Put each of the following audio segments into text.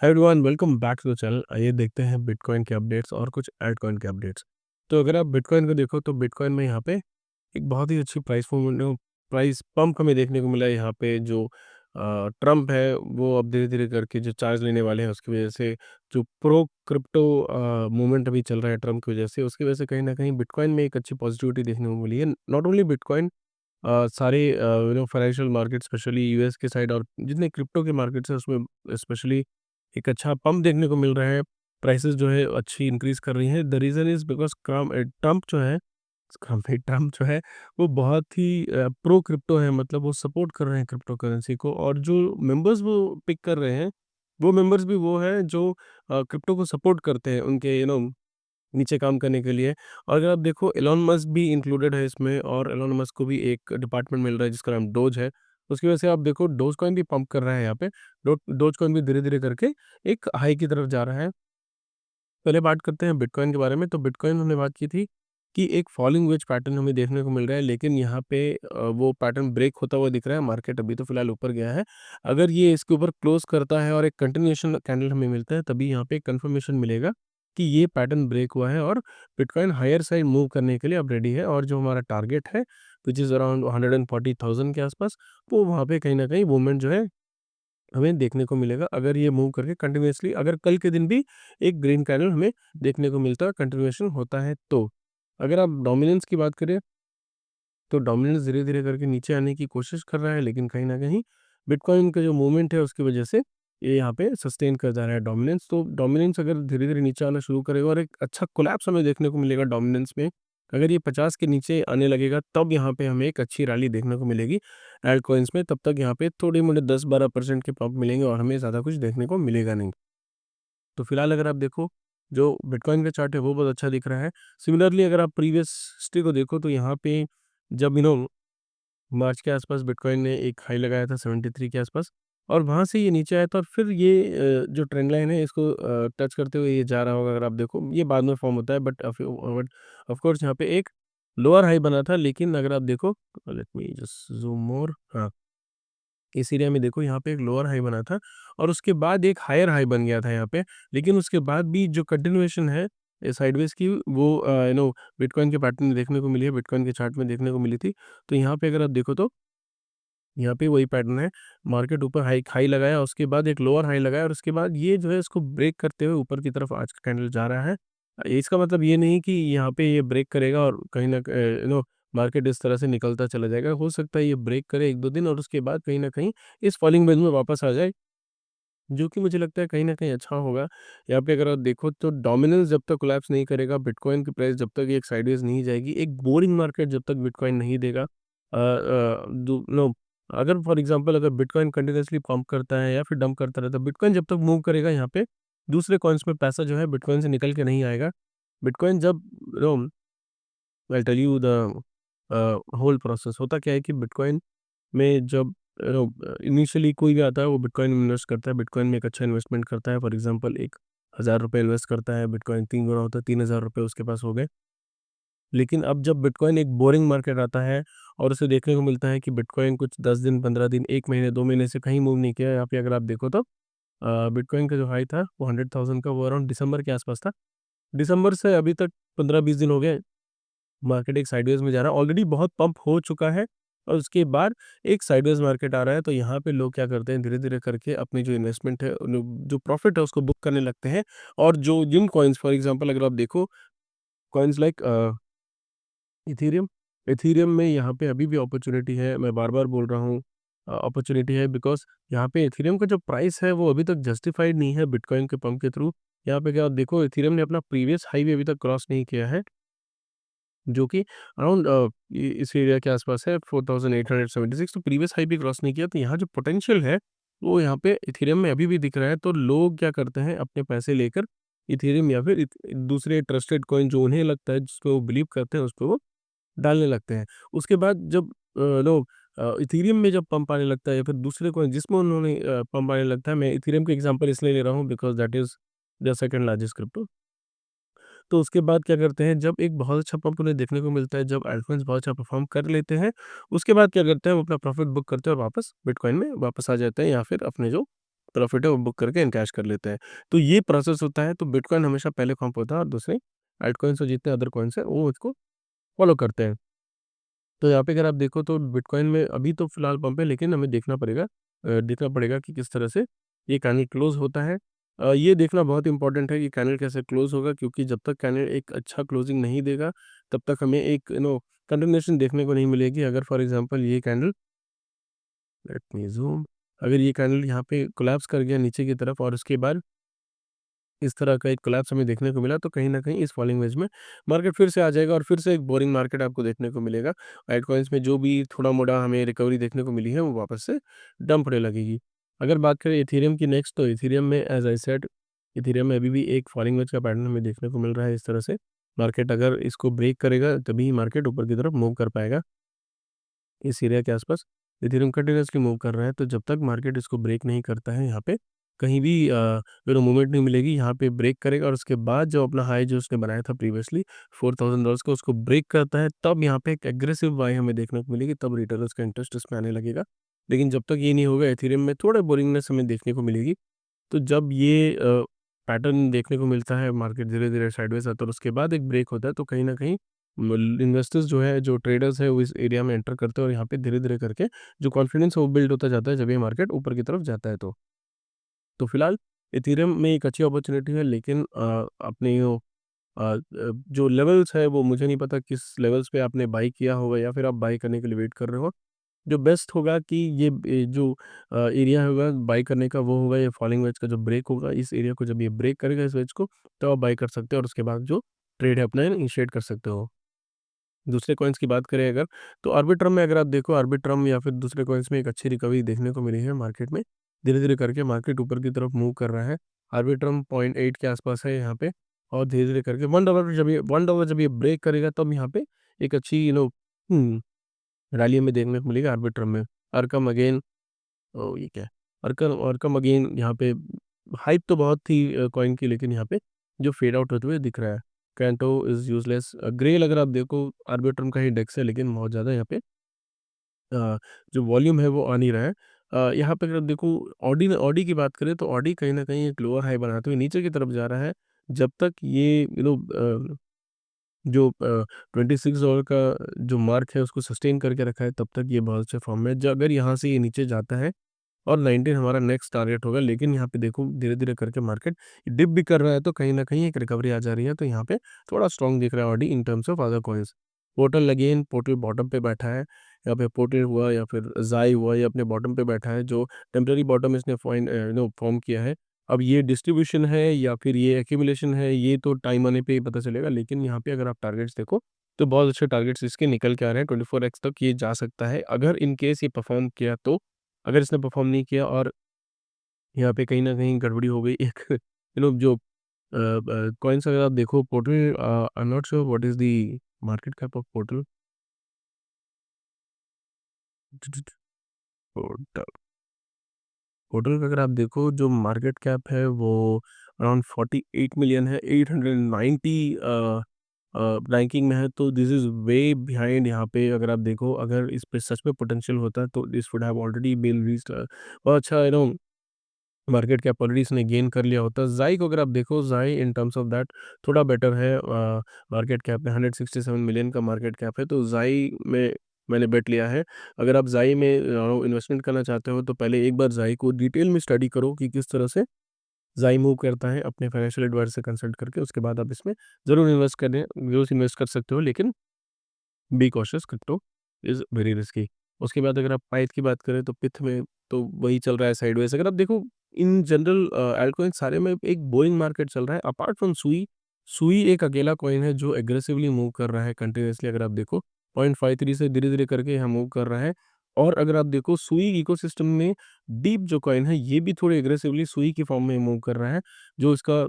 Hi everyone, welcome back to the channel. आइए देखते हैं बिटकॉइन के अपडेट्स और कुछ एल्टकॉइन के अपडेट्स। तो अगर आप बिटकॉइन को देखो तो बिटकॉइन में यहाँ पे एक बहुत ही अच्छी प्राइस पंप हमें देखने को मिला है। यहाँ पे जो ट्रम्प है वो अब धीरे-धीरे करके जो चार्ज लेने वाले हैं उसकी वजह से जो प्रो क्रिप्टो मूवमेंट अभी चल रहा है ट्रम्प की वजह से, उसकी वजह से कहीं न कहीं बिटकॉइन में एक अच्छी पॉजिटिविटी देखने को मिली है। नॉट ओनली बिटकॉइन, सारे फाइनेंशियल मार्केट स्पेशली यूएस के साइड और जितने क्रिप्टो के मार्केट्स हैं उसमें स्पेशली एक अच्छा पंप देखने को मिल रहा है। प्राइसेस जो है अच्छी इंक्रीज़ कर रही हैं। The reason is because Trump जो है ट्रम्प जो है वो बहुत ही प्रो क्रिप्टो है, मतलब वो सपोर्ट कर रहे हैं क्रिप्टो करेंसी को, और जो मेंबर्स वो पिक कर रहे हैं, वो मेंबर्स भी वो हैं जो क्रिप्टो को सपोर्ट करते हैं उनके नीचे काम करने के लिए। और अगर आप देखो एलन मस्क भी इंक्लूडेड है इसमें, और एलन मस्क को भी एक डिपार्टमेंट मिल रहा है जिसका नाम डोज है। उसकी वजह से आप देखो डोज कॉइन भी पंप कर रहा है यहाँ पे। डोज कॉइन भी धीरे-धीरे करके एक हाई की तरफ जा रहा है। पहले बात करते हैं बिटकॉइन के बारे में। तो बिटकॉइन हमने बात की थी कि एक फॉलिंग वेज पैटर्न हमें देखने को मिल रहा है, लेकिन यहाँ पे वो पैटर्न ब्रेक होता हुआ दिख रहा है। मार्केट अभी तो फिलहाल ऊपर गया है। अगर ये इसके ऊपर क्लोज करता है और एक कंटिन्यूएशन कैंडल हमें मिलता है, तभी यहाँ पे कंफर्मेशन मिलेगा कि ये पैटर्न ब्रेक हुआ है और बिटकॉइन हायर साइड मूव करने के लिए अब रेडी है। और जो हमारा टारगेट है विच इज़ अराउंड 140,000 के आसपास, वो वहाँ पे कहीं न कहीं मूवमेंट जो है हमें देखने को मिलेगा। अगर ये मूव करके कंटिन्यूअसली, अगर कल के दिन भी एक ग्रीन कैंडल हमें देखने को मिलता है, कंटिन्यूएशन होता है तो। अगर आप डोमिनेंस की बात करें तो डोमिनेंस धीरे-धीरे करके नीचे आने की कोशिश कर रहा है, लेकिन कहीं न कहीं बिटकॉइन का जो मूवमेंट है उसकी वजह से ये यहाँ पे सस्टेन कर जा रहा है डोमिनेंस। तो डोमिनेंस अगर धीरे-धीरे नीचे आना शुरू करेगा और एक अच्छा कोलैप्स हमें देखने को मिलेगा डोमिनेंस में, अगर ये 50 के नीचे आने लगेगा तब यहाँ पे हमें एक अच्छी रैली देखने को मिलेगी एल्ट कॉइन्स में। तब तक यहाँ पे थोड़े-मोड़े 10-12% के पंप मिलेंगे और हमें ज़्यादा कुछ देखने को मिलेगा नहीं। तो फिलहाल अगर आप देखो, जो बिटकॉइन का चार्ट है वो बहुत अच्छा दिख रहा है। सिमिलरली अगर आप प्रीवियस हिस्ट्री को देखो तो यहाँ पे जब मार्च के आसपास बिटकॉइन ने एक हाई लगाया था 73 के आसपास, और वहाँ से ये नीचे आया था और फिर ये जो ट्रेंड लाइन है इसको टच करते हुए ये जा रहा होगा। अगर आप देखो ये बाद में फॉर्म होता है, बट ऑफ कोर्स यहाँ पे एक लोअर हाई बना था, लेकिन अगर आप देखो, लेट मी जस्ट ज़ूम मोर, हाँ, इस एरिया में देखो यहाँ पे एक लोअर हाई बना था और उसके बाद एक हायर हाई बन गया था यहाँ पे। लेकिन उसके बाद भी जो कंटिन्यूएशन है साइडवेज की, वो बिटकॉइन के पैटर्न में देखने को मिली है, बिटकॉइन के चार्ट में देखने को मिली थी। तो यहाँ पे अगर आप देखो तो यहाँ पे वही पैटर्न है। मार्केट ऊपर हाई हाई लगाया, उसके बाद एक लोअर हाई लगाया और उसके बाद ये जो है इसको ब्रेक करते हुए ऊपर की तरफ आज का कैंडल जा रहा है। इसका मतलब ये नहीं कि यहाँ पे ये ब्रेक करेगा और कहीं न मार्केट इस तरह से निकलता चला जाएगा। हो सकता है ये ब्रेक करे 1-2 दिन और उसके बाद कहीं न कहीं इस फॉलिंग वेज में वापस आ जाए, जो कि मुझे लगता है कहीं न कहीं अच्छा होगा। यहाँ पे अगर आप देखो तो डोमिनेंस जब तक कोलैप्स नहीं करेगा, बिटकॉइन की प्राइस जब तक एक साइडवेज़ नहीं जाएगी, एक बोरिंग मार्केट जब तक बिटकॉइन नहीं देगा, दू नो अगर फॉर एग्ज़ाम्पल अगर बिटकॉइन कंटीन्यूअसली पंप करता है या फिर डंप करता रहता है, बिटकॉइन जब तक मूव करेगा यहाँ पे दूसरे कॉइन्स में पैसा जो है बिटकॉइन से निकल के नहीं आएगा। बिटकॉइन जब no I will tell you the whole process. होता क्या है कि बिटकॉइन में जब इनिशियली कोई भी आता है वो बिटकॉइन में इन्वेस्ट करता है, बिटकॉइन में एक अच्छा इन्वेस्टमेंट करता है। फॉर एग्ज़ाम्पल एक ₹1000 इन्वेस्ट करता है, बिटकॉइन 3 गुना होता है, ₹3000 उसके पास हो गए। लेकिन अब जब बिटकॉइन एक बोरिंग मार्केट आता है और उसे देखने को मिलता है कि बिटकॉइन कुछ 10 दिन, 15 दिन, 1 महीने, 2 महीने से कहीं मूव नहीं किया। यहाँ पे अगर आप देखो तो बिटकॉइन का जो हाई था वो 100,000 का, वो अराउंड दिसंबर के आसपास था। दिसंबर से अभी तक 15-20 दिन हो गए, मार्केट एक साइडवेज में जा रहा है, ऑलरेडी बहुत पंप हो चुका है और उसके बाद एक साइडवेज मार्केट आ रहा है। तो यहाँ पे लोग क्या करते हैं, धीरे-धीरे करके अपनी जो इन्वेस्टमेंट है, जो प्रॉफिट है उसको बुक करने लगते हैं। और जो जिन कॉइन्स, फॉर एग्ज़ाम्पल अगर आप देखो कॉइन्स लाइक इथेरियम, इथेरियम में यहाँ पे अभी भी अपॉर्च्युनिटी है। मैं बार-बार बोल रहा हूँ, अपॉर्च्युनिटी है बिकॉज़ यहाँ पे इथेरियम का जो प्राइस है वो अभी तक जस्टिफाइड नहीं है बिटकॉइन के पंप के थ्रू। यहाँ पे क्या आप देखो, इथेरियम ने अपना प्रीवियस हाई भी अभी तक क्रॉस नहीं किया है, जो कि अराउंड इस एरिया के आसपास है 4876। तो प्रीवियस हाई भी क्रॉस नहीं किया। तो यहाँ जो पोटेंशियल है वो यहाँ पे इथेरियम में अभी भी दिख रहा है। तो लोग क्या करते हैं, अपने पैसे लेकर इथेरियम या फिर दूसरे ट्रस्टेड कॉइन जो उन्हें लगता है, जिसको वो बिलीव करते हैं, उसपे वो डालने लगते हैं। उसके बाद जब लोग इथेरियम में जब पंप आने लगता है या फिर दूसरे कॉइन जिसमें उन्होंने पंप आने लगता है, मैं इथेरियम का एग्जांपल इसलिए ले रहा हूँ because that is the second largest crypto. तो उसके बाद क्या करते हैं, जब एक बहुत अच्छा पंप उन्हें देखने को मिलता है, जब अल्टकॉइन्स बहुत अच्छा परफ़ॉर्म कर लेते हैं, उसके बाद क्या करते हैं, वो अपना प्रॉफ़िट बुक करते हैं और वापस बिटकॉइन में वापस आ जाते हैं या फिर अपने जो प्रॉफ़िट है वो बुक करके एनकैश कर लेते हैं। तो ये प्रोसेस होता है, तो बिटकॉइन हमेशा पहले पंप होता है और दूसरे अल्टकॉइन्स और जितने अदर कॉइन्स हैं वो इसको फ़ॉलो करते हैं। तो यहाँ पे अगर आप देखो तो बिटकॉइन में अभी तो फ़िलहाल पंप है, लेकिन हमें देखना पड़ेगा कि किस तरह से ये कैंडल क्लोज़ होता है। ये देखना बहुत इम्पोर्टेंट है कि कैंडल कैसे क्लोज़ होगा, क्योंकि जब तक कैंडल एक अच्छा क्लोज़िंग नहीं देगा, तब तक हमें एक कंटिन्यूएशन देखने को नहीं मिलेगी। अगर फॉर एग्ज़ाम्पल ये कैंडल, लेट मी ज़ूम, अगर ये कैंडल यहाँ पे कोलैप्स कर गया नीचे की तरफ और उसके बाद इस तरह का एक कोलैप्स हमें देखने को मिला, तो कहीं न कहीं इस फॉलिंग वेज में मार्केट फिर से आ जाएगा और फिर से एक बोरिंग मार्केट आपको देखने को मिलेगा। अल्टकॉइन्स में जो भी थोड़ा-मोड़ा हमें रिकवरी देखने को मिली है, वो वापस से डंप होने लगेगी। अगर बात करें इथेरियम की नेक्स्ट, तो इथेरियम में एज़ आई सेड, इथेरियम में अभी भी एक फॉलिंग वेज का पैटर्न हमें देखने को मिल रहा है इस तरह से। मार्केट अगर इसको ब्रेक करेगा, तभी मार्केट ऊपर की तरफ मूव कर पाएगा। इस एरिया के आसपास इथेरियम कंटीन्यूअसली मूव कर रहा है, तो जब तक मार्केट इसको ब्रेक नहीं करता है, यहाँ पे कहीं भी मूवमेंट नहीं मिलेगी। यहाँ पे ब्रेक करेगा और उसके बाद जो अपना हाई जो उसने बनाया था प्रीवियसली $4000 का, उसको ब्रेक करता है, तब यहाँ पे एक एग्रेसिव बाय हमें देखने को मिलेगी, तब रिटेलर्स का इंटरेस्ट इसमें आने लगेगा। लेकिन जब तक ये नहीं होगा, इथेरियम में थोड़ा बोरिंगनेस हमें देखने को मिलेगी। तो जब ये पैटर्न देखने को मिलता है, मार्केट धीरे-धीरे साइडवेज़ आता है और उसके बाद एक ब्रेक होता है, तो कहीं न कहीं इन्वेस्टर्स जो है, जो ट्रेडर्स हैं, वो इस एरिया में एंटर करते हैं और यहाँ पे धीरे-धीरे करके जो कॉन्फिडेंस है वो बिल्ड होता जाता है, जब ये मार्केट ऊपर की तरफ जाता है तो। तो फिलहाल इथेरियम में एक अच्छी अपॉर्च्युनिटी है, लेकिन अपने जो लेवल्स है, वो मुझे नहीं पता किस लेवल्स पे आपने बाय किया होगा या फिर आप बाय करने के लिए वेट कर रहे हो। जो बेस्ट होगा कि जो एरिया होगा बाय करने का, वो होगा ये फॉलिंग वेज का जो ब्रेक होगा, इस एरिया को जब ये ब्रेक करेगा इस वेज को, तो आप बाय कर सकते हो और उसके बाद जो ट्रेड है अपना इनिशिएट कर सकते हो। दूसरे कॉइन्स की बात करें अगर, तो आर्बिट्रम में अगर आप देखो, आर्बिट्रम या फिर दूसरे कॉइन्स में एक अच्छी रिकवरी देखने को मिली है मार्केट में। धीरे-धीरे करके मार्केट ऊपर की तरफ मूव कर रहा है। आर्बिट्रम 0.8 के आसपास है यहाँ पे और धीरे-धीरे करके $1 जब ये ब्रेक करेगा, तब यहाँ पे एक अच्छी रैली हमें देखने को मिलेगी आर्बिट्रम में। अरकम अगेन, ओह! ये क्या है? अरकम अगेन यहाँ पे हाइप तो बहुत थी कॉइन की, लेकिन यहाँ पे जो फेड आउट होते हुए दिख रहा है। Canto is useless. ग्रेल अगर आप देखो, आर्बिट्रम का ही इंडेक्स है, लेकिन बहुत ज़्यादा यहाँ पे जो वॉल्यूम है वो आ नहीं रहा है। यहाँ पे अगर आप देखो, ऑडी की बात करें, तो ऑडी कहीं न कहीं एक लोअर हाई बनाते हुए नीचे की तरफ जा रहा है। जब तक ये जो $26 का जो मार्क है उसको सस्टेन करके रखा है, तब तक ये बहुत अच्छे फॉर्म में है। ज अगर यहाँ से ये नीचे जाता है और 19 हमारा नेक्स्ट टारगेट होगा, लेकिन यहाँ पे देखो धीरे-धीरे करके मार्केट डिप भी कर रहा है, तो कहीं न कहीं एक रिकवरी आ जा रही है, तो यहाँ पे थोड़ा स्ट्रॉन्ग दिख रहा है Audi in terms of other coins. Portal again, portal bottom पे बैठा है, यहाँ पे पोर्टल हुआ या फिर ज़ाई हुआ, ये अपने बॉटम पे बैठा है, जो टेम्परेरी बॉटम इसने फॉर्म किया है। अब ये डिस्ट्रीब्यूशन है या फिर ये एक्यूमुलेशन है, ये तो टाइम आने पे ही पता चलेगा, लेकिन यहाँ पे अगर आप टारगेट्स देखो, तो बहुत अच्छे टारगेट्स इसके निकल के आ रहे हैं, 24x तक ये जा सकता है, अगर इन केस ये परफ़ॉर्म किया तो। अगर इसने परफ़ॉर्म नहीं किया और यहाँ पे कहीं न कहीं गड़बड़ी हो गई एक जो कॉइन्स अगर आप देखो, portal I am not sure what is the market cap of portal. Portal portal का अगर आप देखो, जो मार्केट कैप है वो अराउंड 48 मिलियन है, 890 रैंकिंग में है, तो दिस इज़ वे बिहाइंड। यहाँ पे अगर आप देखो, अगर इस पे सच में पोटेंशियल होता, तो this would have already been reached. बहुत अच्छा मार्केट कैप ऑलरेडी इसने गेन कर लिया होता। ज़ाई को अगर आप देखो, Xai in terms of that थोड़ा बेटर है, मार्केट कैप में 167 मिलियन का मार्केट कैप है, तो ज़ाई में मैंने बेट लिया है। अगर आप ज़ाई में इन्वेस्टमेंट करना चाहते हो, तो पहले एक बार ज़ाई को डिटेल में स्टडी करो कि किस तरह से ज़ाई मूव करता है, अपने फाइनेंशियल एडवाइज़र से कंसल्ट करके, उसके बाद आप इसमें ज़रूर इन्वेस्ट कर सकते हो, लेकिन be cautious, crypto is very risky. उसके बाद अगर आप पाइथ की बात करें, तो पिथ में तो वही चल रहा है साइडवेज़। अगर आप देखो, इन जनरल अल्टकॉइन सारे में एक बोइंग मार्केट चल रहा है, अपार्ट फ्रॉम सुई। सुई एक अकेला कॉइन है जो एग्रेसिवली मूव कर रहा है कंटीन्यूअसली। अगर आप देखो, 0.53 से धीरे-धीरे करके यहाँ मूव कर रहा है। और अगर आप देखो, सुई इकोसिस्टम में डीप जो कॉइन है, ये भी थोड़े एग्रेसिवली सुई की फॉर्म में मूव कर रहा है। जो इसका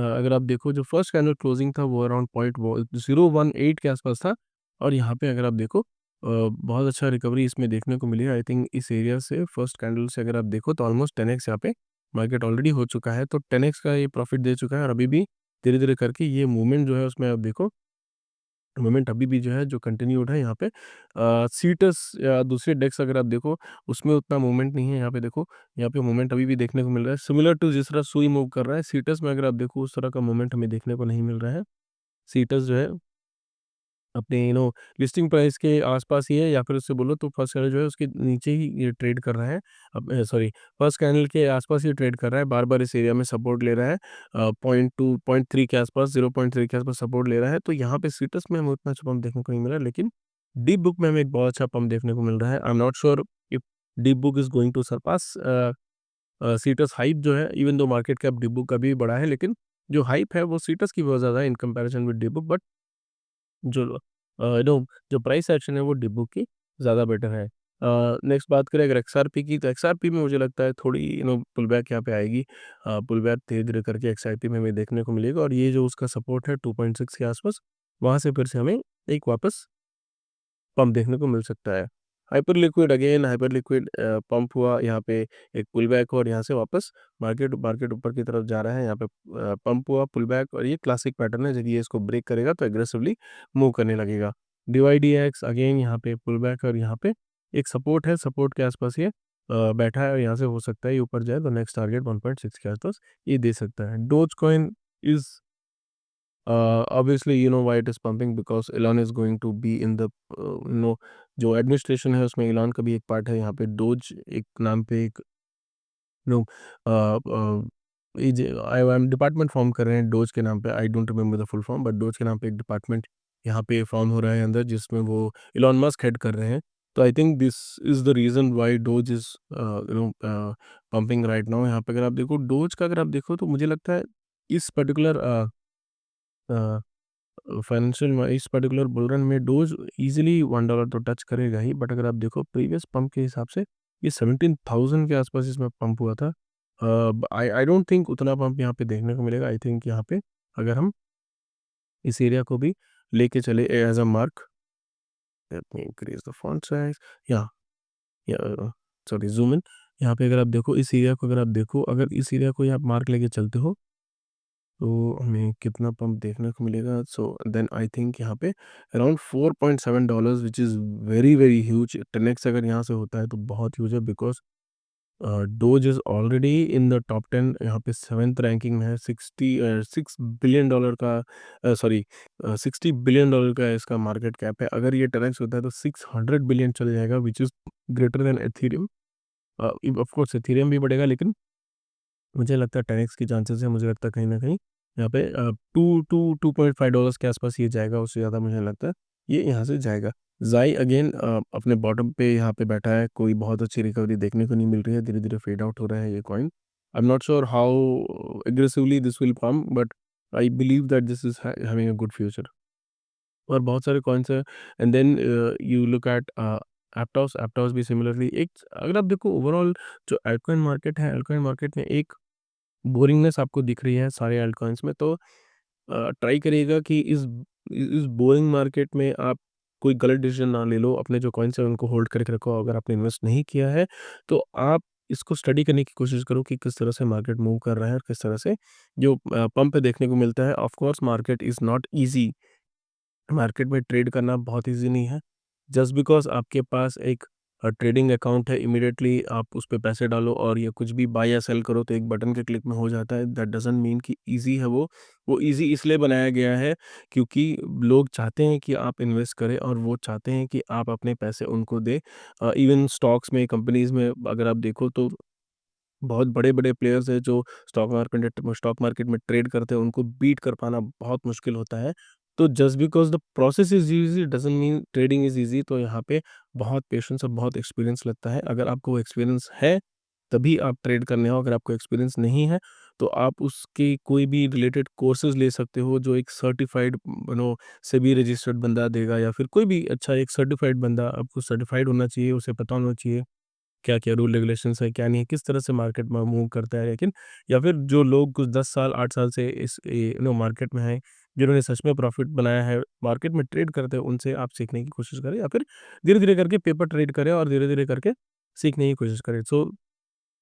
अगर आप देखो, जो फर्स्ट कैंडल क्लोजिंग था वो अराउंड पॉइंट वो 018 के आसपास था और यहाँ पे अगर आप देखो, बहुत अच्छा रिकवरी इसमें देखने को मिली है। आई थिंक इस एरिया से फर्स्ट कैंडल से अगर आप देखो, तो ऑलमोस्ट 10x यहाँ पे मार्केट ऑलरेडी हो चुका है, तो 10x का ये प्रॉफिट दे चुका है और अभी भी धीरे-धीरे करके ये मूवमेंट जो है उसमें आप देखो, मोमेंट अभी भी जो है जो कंटिन्यूड है यहाँ पे। सीटस या दूसरे डेस्क अगर आप देखो उसमें उतना मूवमेंट नहीं है, यहाँ पे देखो, यहाँ पे मूवमेंट अभी भी देखने को मिल रहा है। सिमिलर टू जिस तरह सुई मूव कर रहा है, सीटस में अगर आप देखो उस तरह का मूवमेंट हमें देखने को नहीं मिल रहा है। सीटस जो है अपने लिस्टिंग प्राइस के आसपास ही है, या फिर उससे बोलो तो फर्स्ट कैंडल जो है उसके नीचे ही ये ट्रेड कर रहा है। अब सॉरी, फर्स्ट कैंडल के आसपास ही ट्रेड कर रहा है, बार-बार इस एरिया में सपोर्ट ले रहा है। 0.3 के आसपास, 0.3 के आसपास सपोर्ट ले रहा है। तो यहाँ पे सीटस में हमें उतना अच्छा पंप देखने को नहीं मिल रहा है, लेकिन डीप बुक में हमें एक बहुत अच्छा पंप देखने को मिल रहा है। I am not sure if deep book is going to surpass Cetus hype जो है, even though market cap deep book का भी बड़ा है, लेकिन जो हाइप है वो सीटस की बहुत ज़्यादा है in comparison with deep book. But जो जो प्राइस एक्शन है वो डिब्बों की ज़्यादा बेटर है। नेक्स्ट बात करें अगर एक्सआरपी की, तो एक्सआरपी में मुझे लगता है थोड़ी पुल बैक यहाँ पे आएगी। पुल बैक धीरे-धीरे करके एक्सआरपी में हमें देखने को मिलेगा, और ये जो उसका सपोर्ट है 2.6 के आसपास, वहाँ से फिर से हमें एक वापस पंप देखने को मिल सकता है। Hyper liquid again hyper liquid pump हुआ यहाँ पे, एक पुल बैक हुआ और यहाँ से वापस मार्केट मार्केट ऊपर की तरफ जा रहा है। यहाँ पे पंप हुआ, पुल बैक, और ये क्लासिक पैटर्न है, जब ये इसको ब्रेक करेगा तो एग्रेसिवली मूव करने लगेगा। डीवाईडीएक्स अगेन यहाँ पे पुल बैक, और यहाँ पे एक सपोर्ट है, सपोर्ट के आसपास ये बैठा है, और यहाँ से हो सकता है ये ऊपर जाए तो नेक्स्ट टारगेट 1.6 के आसपास ये दे सकता है। Dose coin is obviously you know why it is pumping, because Elon is going to be in the जो एडमिनिस्ट्रेशन है उसमें Elon का भी एक पार्ट है। यहाँ पे डोज एक नाम पे एक नो ये आई एम डिपार्टमेंट फॉर्म कर रहे हैं डोज के नाम पे। I don't remember the full form, but dose के नाम पे एक डिपार्टमेंट यहाँ पे फॉर्म हो रहा है अंदर, जिसमें वो Elon मस्क हेड कर रहे हैं। तो I think this is the reason why Doge is pumping right now. यहाँ पे अगर आप देखो डोज का, अगर आप देखो तो मुझे लगता है इस पर्टिकुलर फाइनेंशियल में इस पर्टिकुलर बुल रन में डोज इजीली $1 तो टच करेगा ही, बट अगर आप देखो प्रीवियस पंप के हिसाब से ये 17,000 के आसपास इसमें पंप हुआ था। आई आई डोंट थिंक उतना पंप यहाँ पे देखने को मिलेगा। आई थिंक यहाँ पे अगर हम इस एरिया को भी लेके चले as a mark, let me increase the font size, या सॉरी जूम इन। यहाँ पे अगर आप देखो इस एरिया को, अगर आप देखो अगर इस एरिया को आप मार्क लेके चलते हो तो हमें कितना पंप देखने को मिलेगा। सो देन आई थिंक यहाँ पे around $4.7, which is very very huge. 10x अगर यहाँ से होता है तो बहुत ह्यूज है, because dose is already in the top 10, यहाँ पे 7th रैंकिंग में है। 6 बिलियन डॉलर का सॉरी $60 बिलियन का इसका मार्केट कैप है। अगर ये 10x होता है तो 600 बिलियन चल जाएगा, which is greater than Ethereum. Of course Ethereum भी बढ़ेगा, लेकिन मुझे लगता है 10x की चांसेस है। मुझे लगता है कहीं न कहीं यहाँ पे 2-2.5 डॉलर्स के आसपास ये जाएगा, उससे ज़्यादा मुझे नहीं लगता है ये यहाँ से जाएगा। ज़ाई अगेन अपने बॉटम पे यहाँ पे बैठा है, कोई बहुत अच्छी रिकवरी देखने को नहीं मिल रही है, धीरे-धीरे फेड आउट हो रहा है ये coin. I am not sure how aggressively this will pump, but I believe that this is having a good future. और बहुत सारे कॉइन्स हैं। And then you look at Aptos. Aptos भी सिमिलरली एक, अगर आप देखो ओवरऑल जो अल्टकॉइन मार्केट है, अल्टकॉइन मार्केट में एक बोरिंगनेस आपको दिख रही है सारे अल्ट कॉइन्स में। तो ट्राई करिएगा कि इस बोरिंग मार्केट में आप कोई गलत डिसीजन ना ले लो। अपने जो कॉइन्स हैं उनको होल्ड करके रखो। अगर आपने इन्वेस्ट नहीं किया है तो आप इसको स्टडी करने की कोशिश करो कि किस तरह से मार्केट मूव कर रहा है और किस तरह से जो पंप पे देखने को मिलता है। Of course market is not easy, market में ट्रेड करना बहुत ईज़ी नहीं है। जस्ट बिकॉज़ आपके पास एक ट्रेडिंग अकाउंट है, इमीडिएटली आप उस पे पैसे डालो और ये कुछ भी बाय या सेल करो तो एक बटन के क्लिक में हो जाता है। दैट डज़न्ट मीन कि ईज़ी है वो। वो ईज़ी इसलिए बनाया गया है क्योंकि लोग चाहते हैं कि आप इन्वेस्ट करें, और वो चाहते हैं कि आप अपने पैसे उनको दें। इवन स्टॉक्स में, कंपनीज़ में अगर आप देखो तो बहुत बड़े-बड़े प्लेयर्स हैं जो स्टॉक मार्केट में ट्रेड करते हैं, उनको बीट कर पाना बहुत मुश्किल होता है। तो just because the process is easy doesn't mean trading is easy. तो यहाँ पे बहुत पेशेंस और बहुत एक्सपीरियंस लगता है। अगर आपको वो एक्सपीरियंस है, तभी आप ट्रेड करने आओ। अगर आपको एक्सपीरियंस नहीं है, तो आप उसके कोई भी रिलेटेड कोर्सेज़ ले सकते हो, जो एक सर्टिफ़ाइड सेबी रजिस्टर्ड बंदा देगा, या फिर कोई भी अच्छा एक सर्टिफ़ाइड बंदा, आपको सर्टिफ़ाइड होना चाहिए, उसे पता होना चाहिए क्या-क्या रूल रेगुलेशंस है, क्या नहीं है, किस तरह से मार्केट में मूव करता है। लेकिन या फिर जो लोग कुछ 10 साल, 8 साल से इस मार्केट में हैं, जिन्होंने सच में प्रॉफ़िट बनाया है, मार्केट में ट्रेड करते हैं, उनसे आप सीखने की कोशिश करें, या फिर धीरे-धीरे करके पेपर ट्रेड करें और धीरे-धीरे करके सीखने की कोशिश करें। So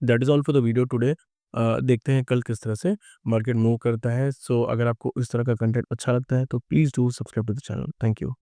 that is all for the video today. देखते हैं कल किस तरह से मार्केट मूव करता है। सो अगर आपको इस तरह का कंटेंट अच्छा लगता है तो please do subscribe to the channel. Thank you.